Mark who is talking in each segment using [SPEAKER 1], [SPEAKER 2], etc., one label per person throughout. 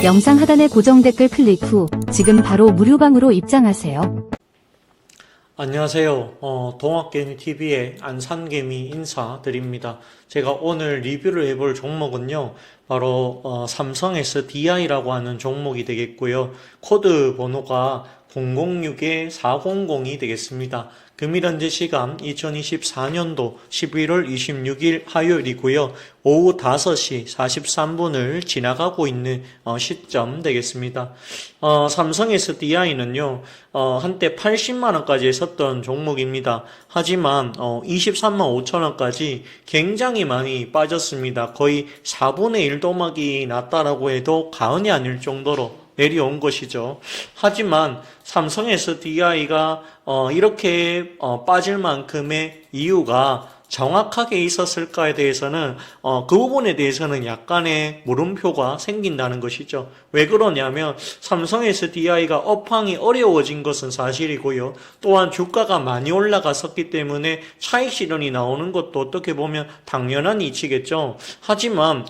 [SPEAKER 1] 영상 하단의 고정 댓글 클릭 후 지금 바로 무료방으로 입장하세요.
[SPEAKER 2] 안녕하세요. 동학개미TV의 안산개미 인사드립니다. 제가 오늘 리뷰를 해볼 종목은요, 바로 삼성 SDI라고 하는 종목이 되겠고요. 코드 번호가 006-400이 되겠습니다. 금일 현재 시간 2024년도 11월 26일 화요일이고요. 오후 5시 43분을 지나가고 있는 시점 되겠습니다. 삼성 SDI는요, 한때 80만원까지 했었던 종목입니다. 하지만 23만 5천원까지 굉장히 많이 빠졌습니다. 거의 4분의 1 도막이 났다라고 해도 과언이 아닐 정도로 내려온 것이죠. 하지만 삼성 SDI가 이렇게 빠질 만큼의 이유가 정확하게 있었을까에 대해서는 그 부분에 대해서는 약간의 물음표가 생긴다는 것이죠. 왜 그러냐면 삼성 SDI가 업황이 어려워진 것은 사실이고요. 또한 주가가 많이 올라갔었기 때문에 차익 실현이 나오는 것도 어떻게 보면 당연한 이치겠죠. 하지만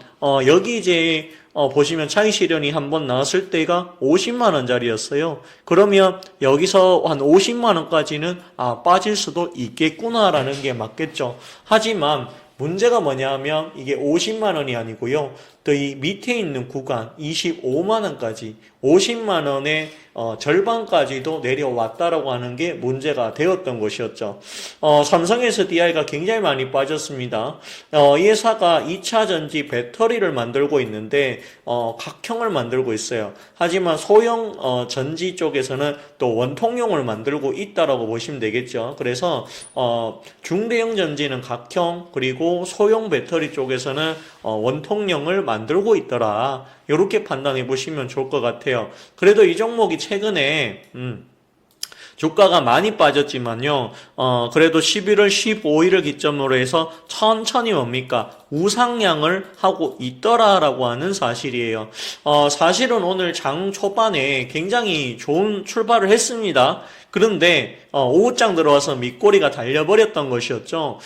[SPEAKER 2] 여기 이제 보시면 차익 실현이 한번 나왔을 때가 50만원짜리였어요. 그러면 여기서 한 50만원까지는 빠질 수도 있겠구나라는 게 맞겠죠. 하지만 문제가 뭐냐 하면 이게 50만원이 아니고요. 또 이 밑에 있는 구간 25만원까지 50만원의 절반까지도 내려왔다라고 하는 게 문제가 되었던 것이었죠. 삼성 SDI가 굉장히 많이 빠졌습니다. 이 회사가 2차전지 배터리를 만들고 있는데 각형을 만들고 있어요. 하지만 소형 전지 쪽에서는 또 원통용을 만들고 있다라고 보시면 되겠죠. 그래서 중대형 전지는 각형, 그리고 소형 배터리 쪽에서는 원통용을 만들고 있더라. 이렇게 판단해 보시면 좋을 것 같아요. 그래도 이 종목이 최근에 주가가 많이 빠졌지만요, 그래도 11월 15일을 기점으로 해서 천천히 뭡니까? 우상향을 하고 있더라라고 하는 사실이에요. 사실은 오늘 장 초반에 굉장히 좋은 출발을 했습니다. 그런데 오후장 들어와서 밑꼬리가 달려버렸던 것이었죠.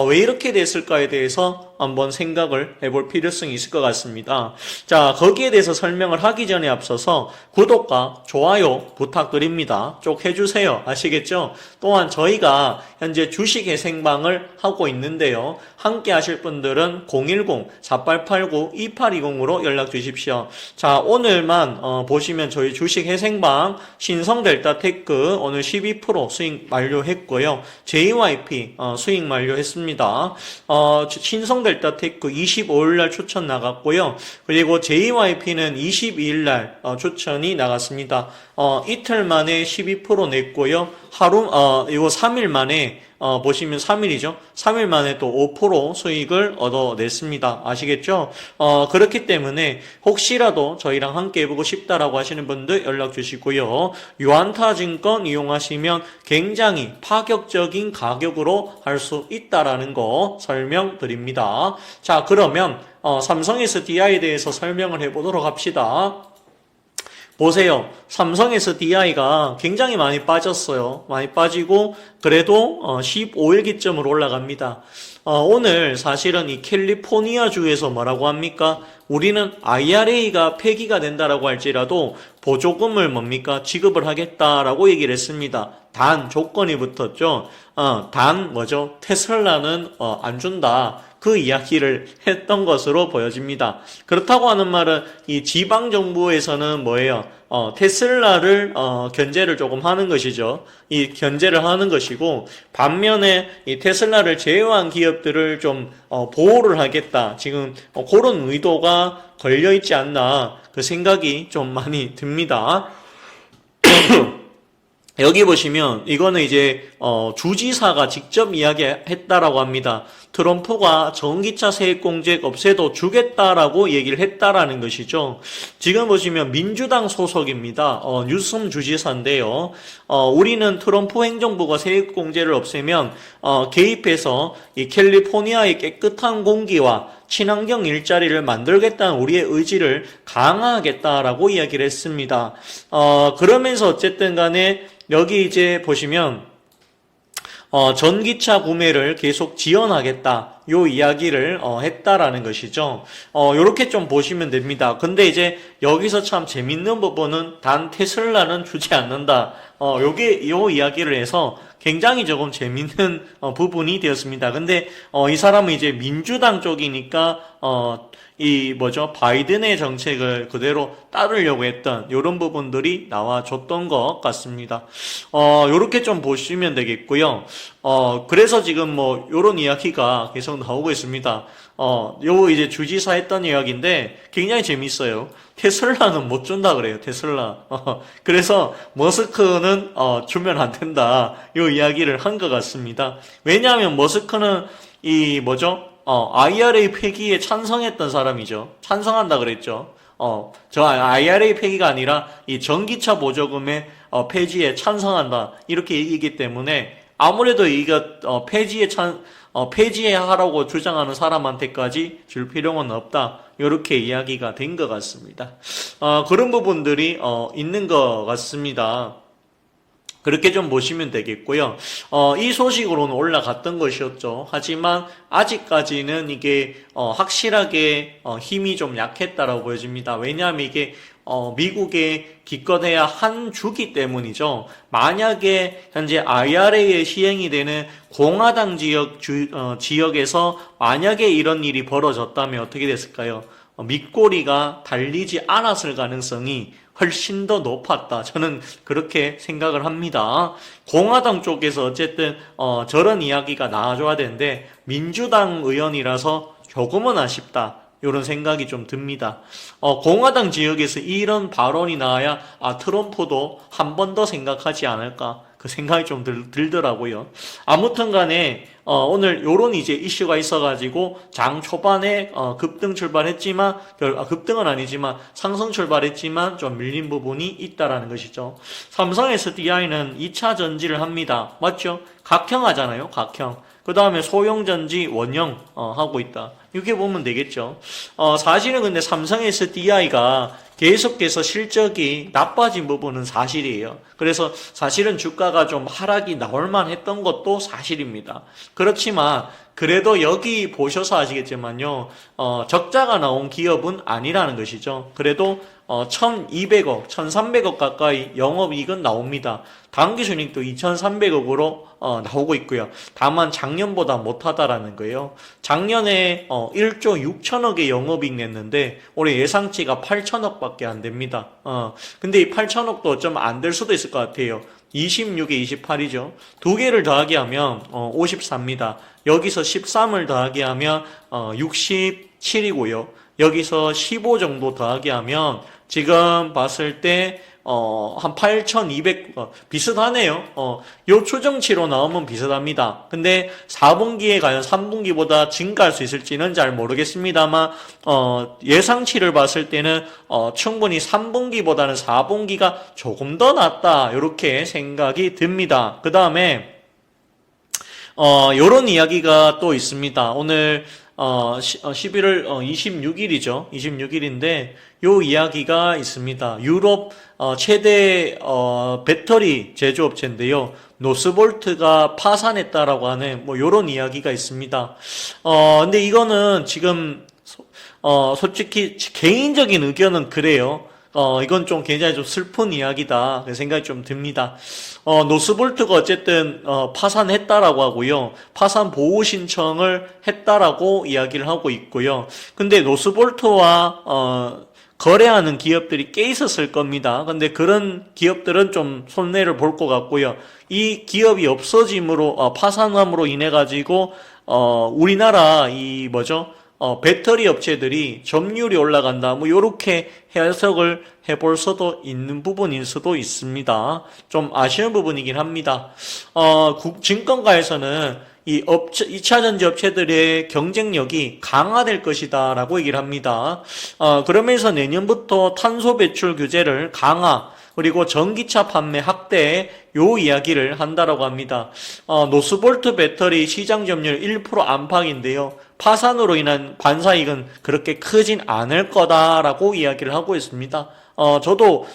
[SPEAKER 2] 왜 이렇게 됐을까에 대해서 한번 생각을 해볼 필요성이 있을 것 같습니다. 자, 거기에 대해서 설명을 하기 전에 앞서서 구독과 좋아요 부탁드립니다. 쭉 해주세요. 아시겠죠? 또한 저희가 현재 주식의 생방을 하고 있는데요. 함께 하실 분들은 010-4889-2820으로 연락 주십시오. 자, 오늘만 보시면 저희 주식 회생방 신성델타테크 오늘 12% 수익 만료했고요. JYP 수익 만료했습니다. 신성델타테크 25일날 추천 나갔고요. 그리고 JYP는 22일날 추천이 나갔습니다. 이틀 만에 12% 냈고요. 이거 3일 만에 보시면 3일이죠. 3일 만에 또 5% 수익을 얻어냈습니다. 아시겠죠? 그렇기 때문에 혹시라도 저희랑 함께 해보고 싶다라고 하시는 분들 연락 주시고요. 유안타증권 이용하시면 굉장히 파격적인 가격으로 할 수 있다라는 거 설명드립니다. 자, 그러면 삼성 SDI에 대해서 설명을 해보도록 합시다. 보세요. 삼성 SDI가 굉장히 많이 빠졌어요. 많이 빠지고 그래도 15일 기점으로 올라갑니다. 오늘 사실은 이 캘리포니아주에서 뭐라고 합니까? 우리는 IRA가 폐기가 된다라고 할지라도 보조금을 뭡니까? 지급을 하겠다라고 얘기를 했습니다. 단 조건이 붙었죠. 단 뭐죠? 테슬라는 안 준다. 그 이야기를 했던 것으로 보여집니다. 그렇다고 하는 말은 이 지방 정부에서는 뭐예요? 테슬라를 견제를 조금 하는 것이죠. 이 견제를 하는 것이고, 반면에 이 테슬라를 제외한 기업들을 좀 보호를 하겠다. 지금 그런 의도가 걸려 있지 않나 그 생각이 좀 많이 듭니다. 여기 보시면 이거는 이제 주지사가 직접 이야기했다라고 합니다. 트럼프가 전기차 세액공제 없애도 주겠다라고 얘기를 했다라는 것이죠. 지금 보시면 민주당 소속입니다. 뉴섬 주지사인데요. 우리는 트럼프 행정부가 세액공제를 없애면 개입해서 이 캘리포니아의 깨끗한 공기와 친환경 일자리를 만들겠다는 우리의 의지를 강화하겠다라고 이야기를 했습니다. 그러면서 어쨌든 간에 여기 이제 보시면 전기차 구매를 계속 지원하겠다. 요 이야기를 했다라는 것이죠. 요렇게 좀 보시면 됩니다. 근데 이제 여기서 참 재밌는 부분은 단 테슬라는 주지 않는다. 요 이야기를 해서 굉장히 조금 재밌는 부분이 되었습니다. 근데 이 사람은 이제 민주당 쪽이니까 바이든의 정책을 그대로 따르려고 했던 이런 부분들이 나와줬던 것 같습니다. 요렇게 좀 보시면 되겠고요. 그래서 지금 요런 이야기가 계속 나오고 있습니다. 요 이제 주지사 했던 이야기인데 굉장히 재밌어요. 테슬라는 못 준다 그래요, 테슬라. 그래서 머스크는 주면 안 된다. 요 이야기를 한 것 같습니다. 왜냐하면 머스크는 IRA 폐기에 찬성했던 사람이죠. 찬성한다 그랬죠. 저 IRA 폐기가 아니라 이 전기차 보조금의 폐지에 찬성한다. 이렇게 얘기이기 때문에 아무래도 이거 폐지하라고 주장하는 사람한테까지 줄 필요는 없다. 이렇게 이야기가 된 것 같습니다. 그런 부분들이 있는 것 같습니다. 그렇게 좀 보시면 되겠고요. 이 소식으로는 올라갔던 것이었죠. 하지만 아직까지는 이게 확실하게 힘이 좀 약했다라고 보여집니다. 왜냐하면 이게 미국의 기껏해야 한 주기 때문이죠. 만약에 현재 IRA에 시행이 되는 공화당 지역에서 만약에 이런 일이 벌어졌다면 어떻게 됐을까요? 밑꼬리가 달리지 않았을 가능성이 훨씬 더 높았다. 저는 그렇게 생각을 합니다. 공화당 쪽에서 어쨌든 저런 이야기가 나와줘야 되는데 민주당 의원이라서 조금은 아쉽다. 이런 생각이 좀 듭니다. 공화당 지역에서 이런 발언이 나와야 트럼프도 한 번 더 생각하지 않을까 그 생각이 좀 들더라고요. 아무튼 간에 오늘 요런 이제 이슈가 있어가지고 장 초반에 급등 출발했지만 급등은 아니지만 상승 출발했지만 좀 밀린 부분이 있다라는 것이죠. 삼성 SDI는 2차 전지를 합니다. 맞죠? 각형하잖아요. 각형. 그 다음에 소형전지 원형 하고 있다. 이렇게 보면 되겠죠. 사실은 근데 삼성 SDI가 계속해서 실적이 나빠진 부분은 사실이에요. 그래서 사실은 주가가 좀 하락이 나올만 했던 것도 사실입니다. 그렇지만 그래도 여기 보셔서 아시겠지만요. 적자가 나온 기업은 아니라는 것이죠. 그래도 1,200억, 1,300억 가까이 영업이익은 나옵니다. 당기순이익도 2,300억으로 나오고 있고요. 다만 작년보다 못하다라는 거예요. 작년에 1조 6천억의 영업이익 냈는데 올해 예상치가 8천억밖에 안 됩니다. 근데 이 8천억도 좀 안 될 수도 있을 것 같아요. 26에 28이죠. 두 개를 더하게 하면 54입니다. 여기서 13을 더하게 하면 67이고요. 여기서 15 정도 더하게 하면 지금 봤을 때 한 8,200, 비슷하네요. 요 추정치로 나오면 비슷합니다. 근데 4분기에 과연 3분기보다 증가할 수 있을지는 잘 모르겠습니다만, 예상치를 봤을 때는, 충분히 3분기보다는 4분기가 조금 더 낫다. 이렇게 생각이 듭니다. 그 다음에, 요런 이야기가 또 있습니다. 오늘, 11월 26일이죠. 26일인데 요 이야기가 있습니다. 유럽 최대 배터리 제조업체인데요. 노스볼트가 파산했다라고 하는 요런 이야기가 있습니다. 근데 이거는 지금 솔직히 개인적인 의견은 그래요. 이건 좀 굉장히 좀 슬픈 이야기다. 그 생각이 좀 듭니다. 노스볼트가 어쨌든, 파산했다라고 하고요. 파산 보호 신청을 했다라고 이야기를 하고 있고요. 근데 노스볼트와, 거래하는 기업들이 꽤 있었을 겁니다. 근데 그런 기업들은 좀 손해를 볼 것 같고요. 이 기업이 없어짐으로, 파산함으로 인해가지고, 우리나라 배터리 업체들이 점유율이 올라간다. 요렇게 해석을 해볼 수도 있는 부분일 수도 있습니다. 좀 아쉬운 부분이긴 합니다. 증권가에서는 이 2차 전지 업체들의 경쟁력이 강화될 것이다 라고 얘기를 합니다. 그러면서 내년부터 탄소 배출 규제를 강화, 그리고 전기차 판매 확대 요 이야기를 한다라고 합니다. 노스볼트 배터리 시장 점유율 1% 안팎인데요. 파산으로 인한 반사이익은 그렇게 크진 않을 거다라고 이야기를 하고 있습니다. 저도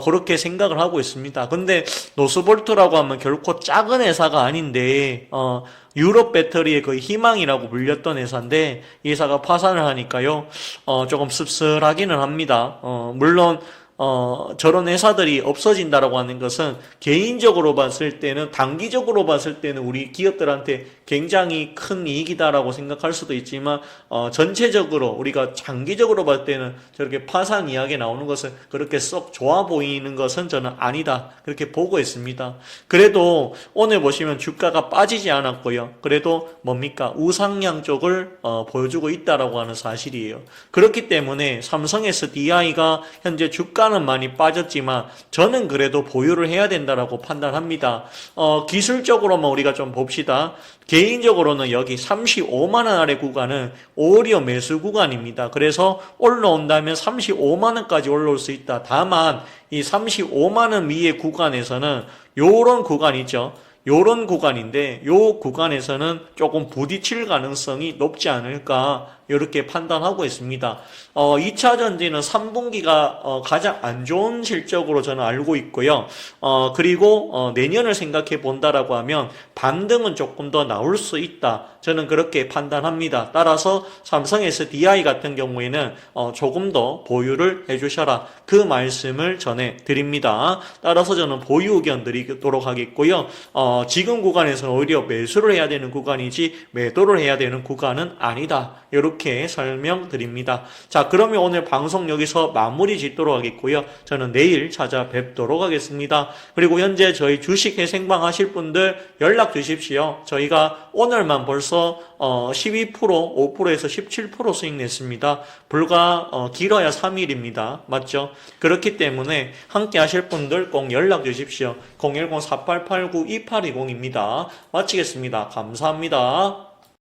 [SPEAKER 2] 그렇게 생각을 하고 있습니다. 근데 노스볼트라고 하면 결코 작은 회사가 아닌데 유럽 배터리의 거의 희망이라고 불렸던 회사인데 이 회사가 파산을 하니까요. 조금 씁쓸하기는 합니다. 물론 저런 회사들이 없어진다라고 하는 것은 개인적으로 봤을 때는, 단기적으로 봤을 때는 우리 기업들한테 굉장히 큰 이익이다라고 생각할 수도 있지만, 전체적으로 우리가 장기적으로 봤을 때는 저렇게 파산 이야기 나오는 것은 그렇게 썩 좋아 보이는 것은 저는 아니다. 그렇게 보고 있습니다. 그래도 오늘 보시면 주가가 빠지지 않았고요. 그래도 뭡니까? 우상향 쪽을 보여주고 있다라고 하는 사실이에요. 그렇기 때문에 삼성 SDI가 현재 주가는 많이 빠졌지만 저는 그래도 보유를 해야 된다라고 판단합니다. 기술적으로만 우리가 좀 봅시다. 개인적으로는 여기 35만원 아래 구간은 오히려 매수 구간입니다. 그래서 올라온다면 35만원까지 올라올 수 있다. 다만 이 35만원 위의 구간에서는 요런 구간이죠. 요런 구간인데 요 구간에서는 조금 부딪힐 가능성이 높지 않을까 이렇게 판단하고 있습니다. 2차 전지는 3분기가 가장 안 좋은 실적으로 저는 알고 있고요. 그리고 내년을 생각해 본다라고 하면 반등은 조금 더 나올 수 있다. 저는 그렇게 판단합니다. 따라서 삼성 SDI 같은 경우에는 조금 더 보유를 해주셔라. 그 말씀을 전해드립니다. 따라서 저는 보유 의견 드리도록 하겠고요. 지금 구간에서는 오히려 매수를 해야 되는 구간이지 매도를 해야 되는 구간은 아니다. 이렇게 설명드립니다. 자, 그러면 오늘 방송 여기서 마무리 짓도록 하겠고요. 저는 내일 찾아뵙도록 하겠습니다. 그리고 현재 저희 주식회 생방 하실 분들 연락 주십시오. 저희가 오늘만 벌써 12%, 5%에서 17% 수익 냈습니다. 불과 길어야 3일입니다. 맞죠? 그렇기 때문에 함께 하실 분들 꼭 연락 주십시오. 010-4889-2820입니다. 마치겠습니다. 감사합니다.